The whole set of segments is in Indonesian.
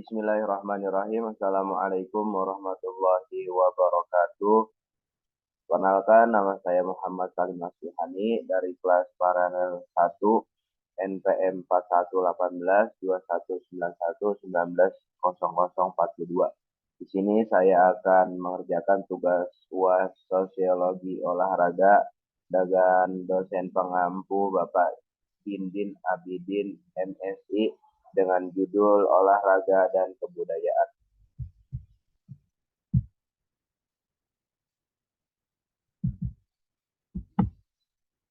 Bismillahirrahmanirrahim. Assalamualaikum warahmatullahi wabarakatuh. Perkenalkan, nama saya Muhammad Salim Nasihani dari kelas paralel 1 NPM 41182191190042. Di sini saya akan mengerjakan tugas UAS Sosiologi Olahraga dengan dosen pengampu Bapak Dindin Abidin MSI dengan judul Olahraga dan Kebudayaan.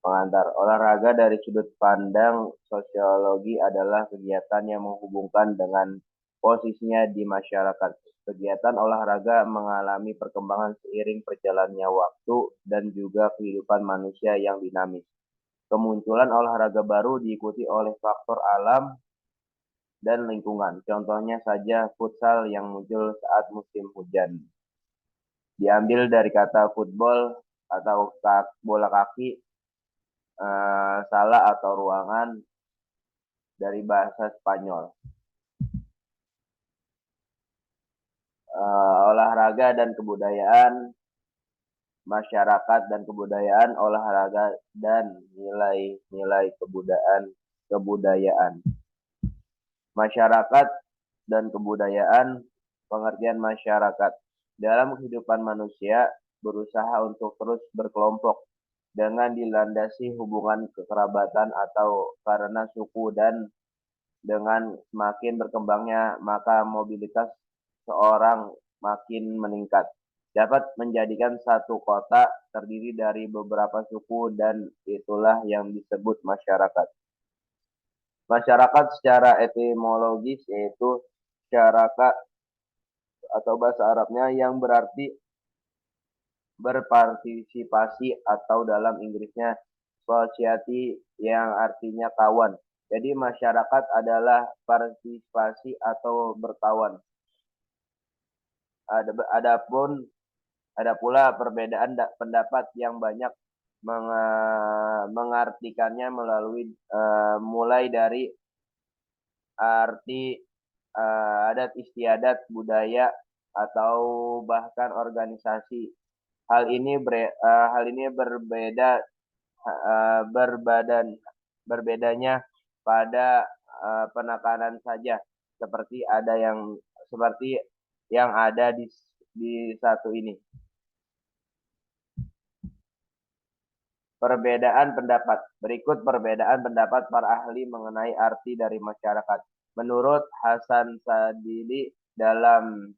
Pengantar, olahraga dari sudut pandang sosiologi adalah kegiatan yang menghubungkan dengan posisinya di masyarakat. Kegiatan olahraga mengalami perkembangan seiring perjalannya waktu dan juga kehidupan manusia yang dinamis. Kemunculan olahraga baru diikuti oleh faktor alam dan lingkungan. Contohnya saja futsal yang muncul saat musim hujan. Diambil dari kata football atau bola kaki, sala atau ruangan dari bahasa Spanyol. Olahraga dan kebudayaan, masyarakat dan kebudayaan, olahraga dan nilai-nilai kebudayaan. Masyarakat dan kebudayaan, pengertian masyarakat. Dalam kehidupan manusia, berusaha untuk terus berkelompok dengan dilandasi hubungan kekerabatan atau karena suku, dan dengan semakin berkembangnya maka mobilitas seorang makin meningkat. Dapat menjadikan satu kota terdiri dari beberapa suku, dan itulah yang disebut masyarakat. Masyarakat secara etimologis yaitu syaraka atau bahasa Arabnya yang berarti berpartisipasi, atau dalam Inggrisnya society yang artinya kawan. Jadi masyarakat adalah partisipasi atau berkawan. Ada pula perbedaan pendapat yang banyak mengartikannya mulai dari arti adat istiadat, budaya, atau bahkan organisasi. Hal ini berbedanya pada penekanan saja, seperti yang ada di satu ini. Perbedaan pendapat. Berikut perbedaan pendapat para ahli mengenai arti dari masyarakat. Menurut Hasan Sadili dalam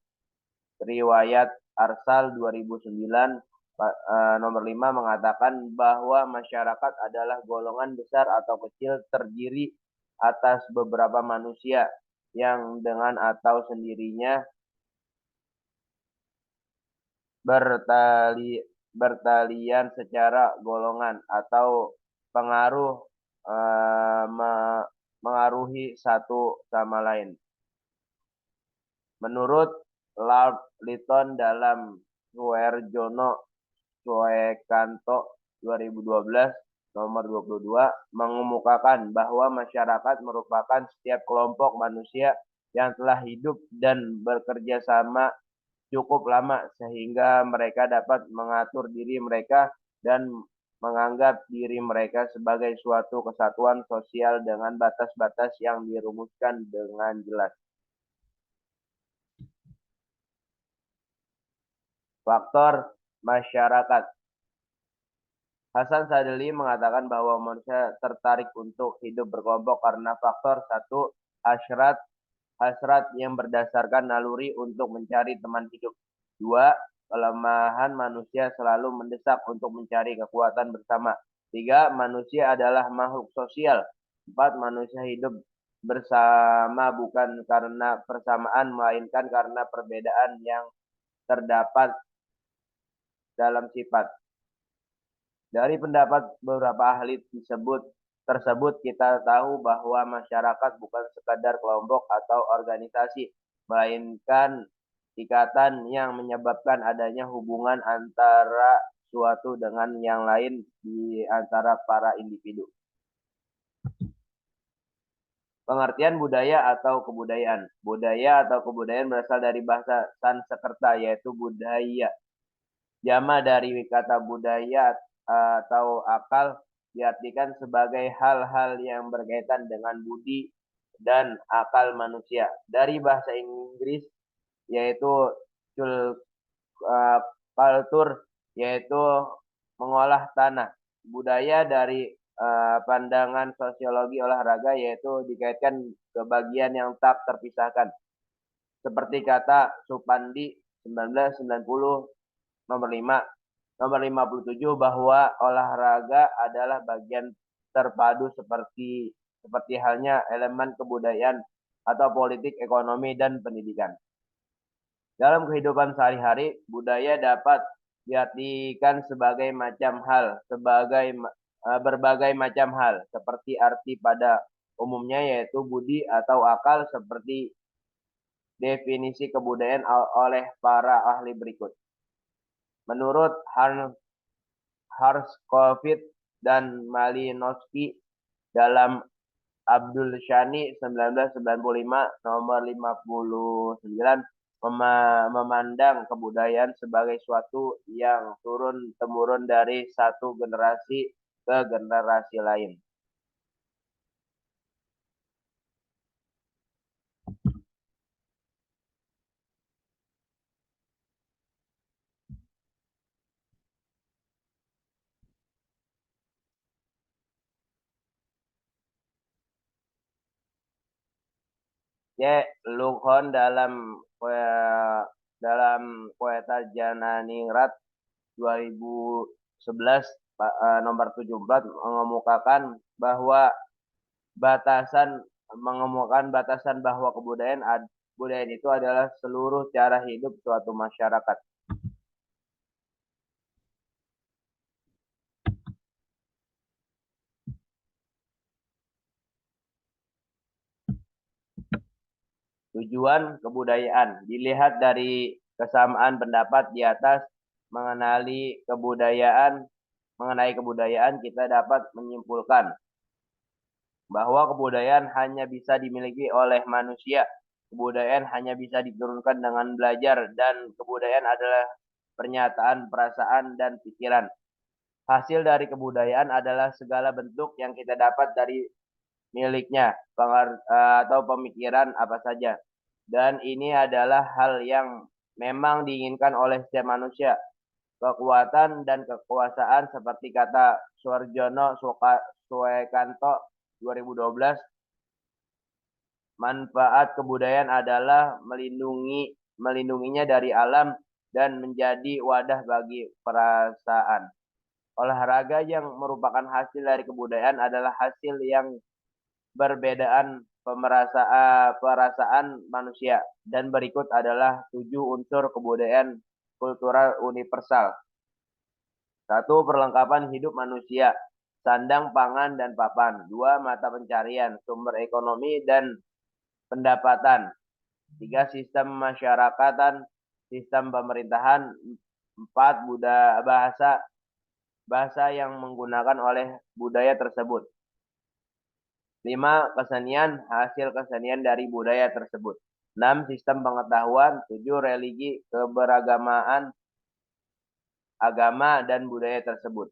riwayat Arsal 2009 nomor 5 mengatakan bahwa masyarakat adalah golongan besar atau kecil terdiri atas beberapa manusia yang dengan atau sendirinya bertalian secara golongan atau mengaruhi satu sama lain. Menurut Lord Lytton dalam Suherjono Suekanto 2012 nomor 22 mengemukakan bahwa masyarakat merupakan setiap kelompok manusia yang telah hidup dan bekerja sama cukup lama sehingga mereka dapat mengatur diri mereka dan menganggap diri mereka sebagai suatu kesatuan sosial dengan batas-batas yang dirumuskan dengan jelas. Faktor masyarakat. Hasan Sadili mengatakan bahwa manusia tertarik untuk hidup berkelompok karena faktor 1. Hasrat yang berdasarkan naluri untuk mencari teman hidup. 2. Kelemahan manusia selalu mendesak untuk mencari kekuatan bersama. 3. Manusia adalah makhluk sosial. 4. Manusia hidup bersama bukan karena persamaan, melainkan karena perbedaan yang terdapat dalam sifat. Dari pendapat beberapa ahli tersebut kita tahu bahwa masyarakat bukan sekadar kelompok atau organisasi, melainkan ikatan yang menyebabkan adanya hubungan antara suatu dengan yang lain di antara para individu. Pengertian budaya atau kebudayaan. Budaya atau kebudayaan berasal dari bahasa Sanskerta yaitu budaya. Jama dari kata budaya atau akal diartikan sebagai hal-hal yang berkaitan dengan budi dan akal manusia. Dari bahasa Inggris yaitu culture yaitu mengolah tanah. Budaya dari pandangan sosiologi olahraga yaitu dikaitkan ke bagian yang tak terpisahkan. Seperti kata Supandi 1990 nomor 5, nomor 57 bahwa olahraga adalah bagian terpadu seperti halnya elemen kebudayaan atau politik, ekonomi, dan pendidikan. Dalam kehidupan sehari-hari, budaya dapat diartikan sebagai berbagai macam hal, seperti arti pada umumnya yaitu budi atau akal seperti definisi kebudayaan oleh para ahli berikut. Menurut Harshkovit dan Malinowski dalam Abdul Shani 1995 nomor 59 memandang kebudayaan sebagai suatu yang turun-temurun dari satu generasi ke generasi lain. Lughon dalam Poeta Jananingrat 2011 nomor 74 mengemukakan batasan bahwa kebudayaan itu adalah seluruh cara hidup suatu masyarakat. Tujuan kebudayaan dilihat dari kesamaan pendapat di atas mengenai kebudayaan kita dapat menyimpulkan bahwa kebudayaan hanya bisa dimiliki oleh manusia. Kebudayaan hanya bisa diturunkan dengan belajar dan kebudayaan adalah pernyataan perasaan dan pikiran. Hasil dari kebudayaan adalah segala bentuk yang kita dapat dari miliknya atau pemikiran apa saja. Dan ini adalah hal yang memang diinginkan oleh setiap manusia. Kekuatan dan kekuasaan seperti kata Suarjono Suekanto 2012, manfaat kebudayaan adalah melindunginya dari alam dan menjadi wadah bagi perasaan. Olahraga yang merupakan hasil dari kebudayaan adalah hasil yang perbedaan perasaan manusia. Dan berikut adalah 7 unsur kebudayaan kultural universal. 1. Perlengkapan hidup manusia. Sandang, pangan, dan papan. 2. Mata pencarian, sumber ekonomi, dan pendapatan. 3. Sistem masyarakatan, sistem pemerintahan. 4. Bahasa yang menggunakan oleh budaya tersebut. 5. Kesenian, hasil kesenian dari budaya tersebut. 6. Sistem pengetahuan. 7. Religi, keberagamaan agama dan budaya tersebut.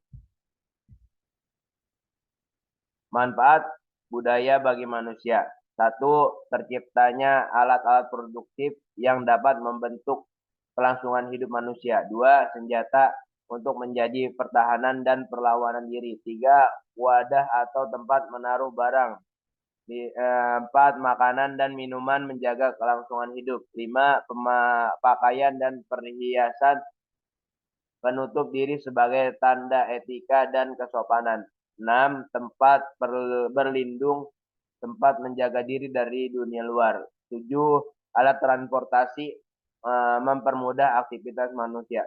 Manfaat budaya bagi manusia. 1. Terciptanya alat-alat produktif yang dapat membentuk kelangsungan hidup manusia. 2. Senjata untuk menjadi pertahanan dan perlawanan diri. 3. Wadah atau tempat menaruh barang. 4. Makanan dan minuman menjaga kelangsungan hidup. 5. Pakaian dan perhiasan penutup diri sebagai tanda etika dan kesopanan. 6. Tempat berlindung, tempat menjaga diri dari dunia luar. 7. Alat transportasi mempermudah aktivitas manusia.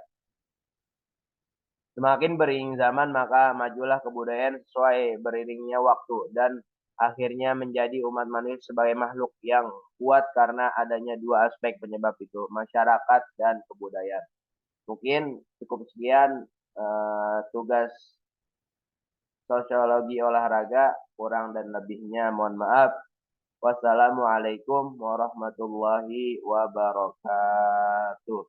Semakin beriring zaman, maka majulah kebudayaan sesuai beriringnya waktu dan akhirnya menjadi umat manusia sebagai makhluk yang kuat karena adanya 2 aspek penyebab itu, masyarakat dan kebudayaan. Mungkin cukup sekian tugas sosiologi olahraga, kurang dan lebihnya mohon maaf. Wassalamualaikum warahmatullahi wabarakatuh.